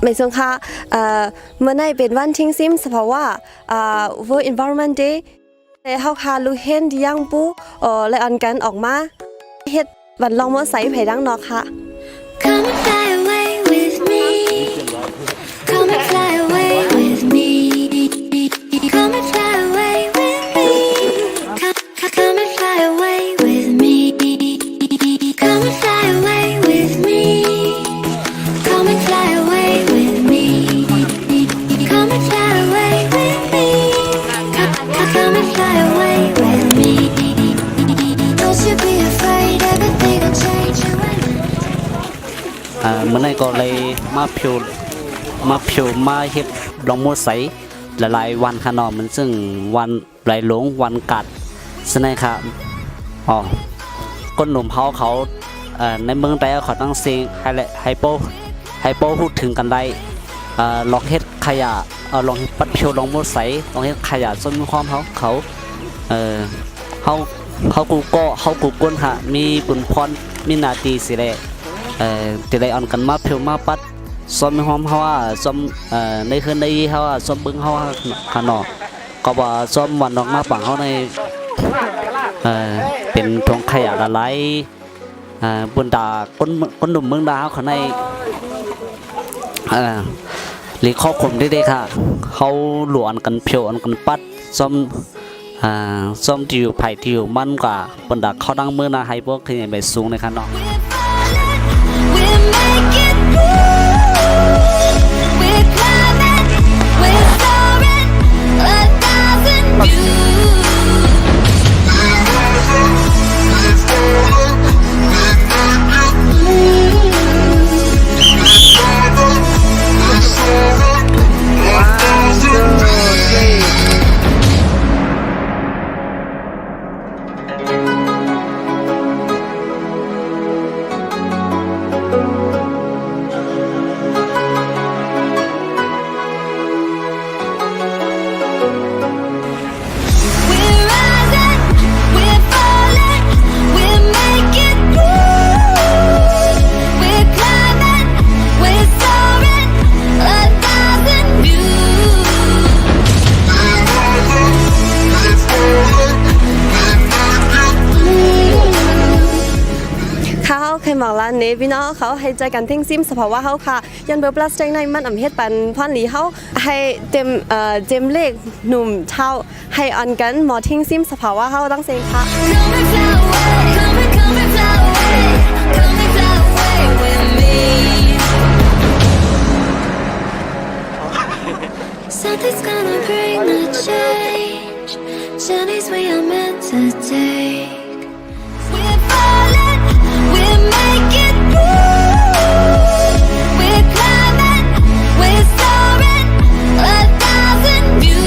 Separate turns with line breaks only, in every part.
ไม่ทรงค่ะเมื่อในเป็นวันทิ้งซิมสภาวะWorld Environment Day เฮาคาลูเห็นที่ยังปูและอันกันออกมาเฮ็ดวันลองมื้อใส่ไผดังนอกค่ะ
Come and fly away with me. Come and fly away with me. Come and fly away with me. Come and fly away with me. Come and fly away with me. Come and fly away with me. Come and fly away with me. Come and fly away with me. Don't you be afraid, everything will change you and I.
เมื่อไหร่ก็เลยมาผิวมาเฮ็ดลองมดใสหลายๆวันค่ะเนาะมันซึ่งวันไหลหลงวันกัดสนัยค่ะก้นหนุ่มเขาในเมืองใดเขาตั้งเสียงไฮโปพูดถึงกันได้ลองเฮ็ดขยะลองปัดผิวลองมดใสลองเฮ็ดขยะส้นความเขากูก้นค่ะมีบุญพรมีนาทีสิแลทีไรอ่อนกันมาผิวมาปัดซ้อมหอมเขาว่าซ้อมในคืนในเขาว่าซ้อมบึ้งเขาขนอก็ว่าซ้อมวันออกมาปังเขาในเป็นทงขยะละลายบนดาก้นหนุ่มเมืองดาเขาในหรือข้อข่มได้ค่ะเขาหลวนกันผิวอ่อนกันปัดซ้อมที่อยู่ไผ่ที่อยู่มันกว่าบนดาเขาดังเมื่อนาให้พวกขึ้นไปสูงในขนอ
We're making moves. We're climbing. We're soaring 1,000 views. We're rising. We're falling. We're making moves. We're climbing. We're soaring 1,000 views.
เขาเคยบอกร้านนี้พี่น้องเขาให้ใจกันทิ้งซิมสภาวะเขาค่ะยันเบอร์พลาสติกในมันอำเฮ็ดปันพ่อนหลีเขาให้เต็มเลขหนุ่มเท่าให้อันกันหมอทิ้งซิมสภาวะเขาตั้งเซงค่ะ
Come and fly away. Come and fly away. Come and fly away with me. Something's gonna bring the change. Journeys we are meant to take. We're falling. We're making moves. We're climbing. We're soaring 1,000 views.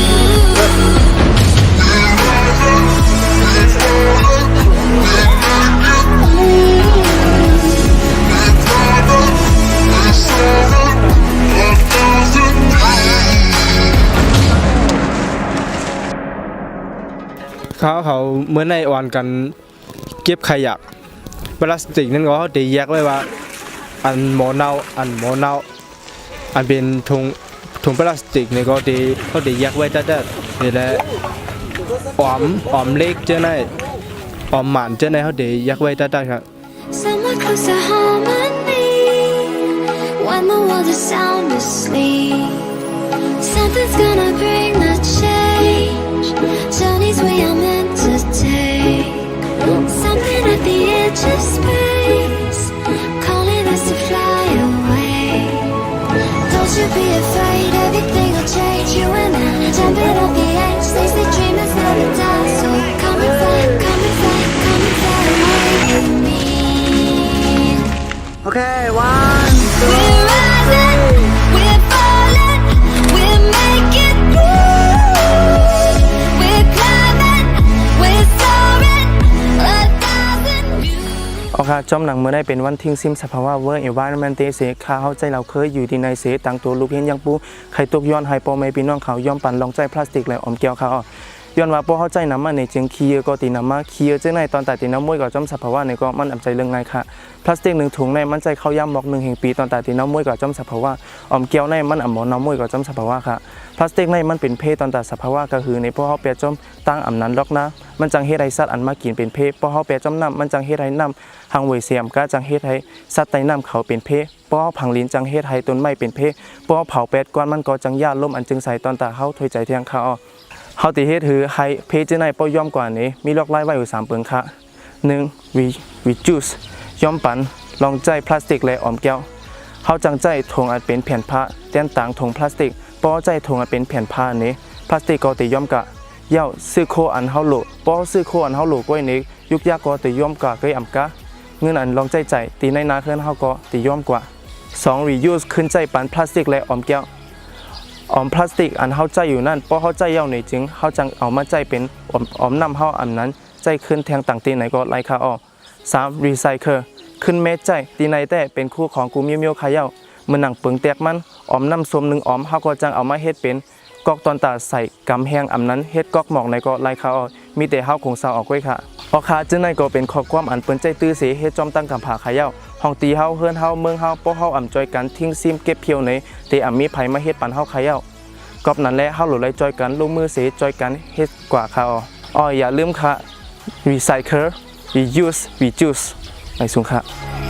เขาเหมือนในวันกันเก็บขยะพลาสติกนั่นก็ตีแยกไว้ว่าอันหมอเน่าอันเป็นถุงพลาสติกนี่ก็เขาตีแยกไว้แต่นี่แหละออมเล็กเจ้าไหนออมหมันเจ้าไหนเขาตีแยกไว้แต่ครับ
Somewhere close to harmony. When the world is sound asleep, something's gonna bring the change. Journeys we are meant to take. Something at the edge of space, calling us to fly away. Don't you be afraid, everything will change. You and I, jumping off the edge. They say dreamers never die, so come and fly, come and fly, come and fly away with me.
โอเควันตัว
We're rising, we're falling, we're making moves. We're climbing, we're soaring 1,000 views.
โอเคจอมหนังเมื่อได้เป็นวันทิ้งซิมสภาวะเวอร์เอวานแมนเตเสข้าเข้าใจเราเคยอยู่ที่ในเสต่างตัวลูกเห็นยังปูไข่ตกย้อนไฮโปไม่ปีน้องเขาย่อมปั่นลองใจพลาสติกและอมแก้วเขา ย้อนว่าพวกเขาใจน้ำมันในจึงขี้เยอะก็ตีน้ำมาขี้เยอะจึงในตอนแต่ตีน้ำมวยก็จอมสภาวะในก็มันอับใจเรื่องไงค่ะพลาสติก1ถุงในมันใจเข้าย่ำบอก1แห่งปีตอนแต่ตีน้ำมวยก็จอมสภาวะอมเกลียวในมันอ่ำหมอน้ำมวยก็จอมสภาวะค่ะพลาสติกในมันเป็นเพศตอนแต่สภาวะก็คือในพวกเขาเปียจอมตั้งอ่ำนั้นล็อกนะมันจังเฮ็ดให้สัตว์อันมากินเป็นเพศพวกเขาเปียจอมน้ำมันจังเฮ็ดให้น้ำหางเวยเสียมก็จังเฮ็ดให้สัตว์ไตน้ำเขาเป็นเพศพวกเขาผังลิ้นจังเฮ็ดให้ต้นไม้เป็นเพศพวกเขาเผาเป็ดก้อนมันก็จังย่าล่มอันจึงใส่ตอนแต่เขาถอยใจเทียงเขาเฮาติเฮ็ดคือให้เพจในป้อย่อมกว่านี้มีลอกลายไว้อยู่3เปิงค่ะ1 reduce ย่อมปันลองใจพลาสติกและออมแก้วเฮาจังใจถุงอันเป็นแผ่นผ้าแต้นต่างถุงพลาสติกป้อใจถุงอันเป็นแผ่นผ้านี้พลาสติกก็ติย่อมกะเย้าซื้อโคอันเฮาโหลป้อซื้อโคอันเฮาโหลก้อยนี้ยุกยากก็ติย่อมกะเคยอำกะเงินอันลองใจตีในนาขึ้นเฮาก็ติย่อมกว่า2 reuse ขึ้นใจปันพลาสติกและออมแก้วออมพลาสติกอันเฮาใจอยู่นั่นเพราะเฮาใจเย้าในจึงเฮาจังเอามาใจเป็นออมน้ำเฮาอันนั้นใจขึ้นแทงต่างตีไหนก็ไล่ค่าออก3 รีไซเคิลขึ้นเม็ดใจตีไหนแต่เป็นคู่ของกูมีขายเย้าเมื่อหนังเปิงแตกมันออมน้ำส้ม1ออมเฮาก็จังเอามาเฮ็ดเป็นกอกตอนตาใส่กำแหงอันนั้นเฮ็ดกอกหมอกไหนก็ไล่ค่าออกมีแต่เฮาคงเศร้าออกไว้ค่ะออกค่าจึงไหนก็เป็นข้อความอันเปิ้นใจตื้อเสเฮ็ดจอมตั้งกำผาขายเย้าห้องตีเฮาเฮือนเฮาเมืองเฮาพวกเฮาอ่ำจอยกันทิ้งซิมเก็บเพียวในแต่อ่ำมีไผมาเฮ็ดปันเฮาขายเย้ากอบนั้นแหละเฮาหลุดไล่จอยกันลงมือเสจอยกันเฮ็ดกว่าค่ะอย่าลืมค่ะ recycle reuse reduce ไปสูงค่ะ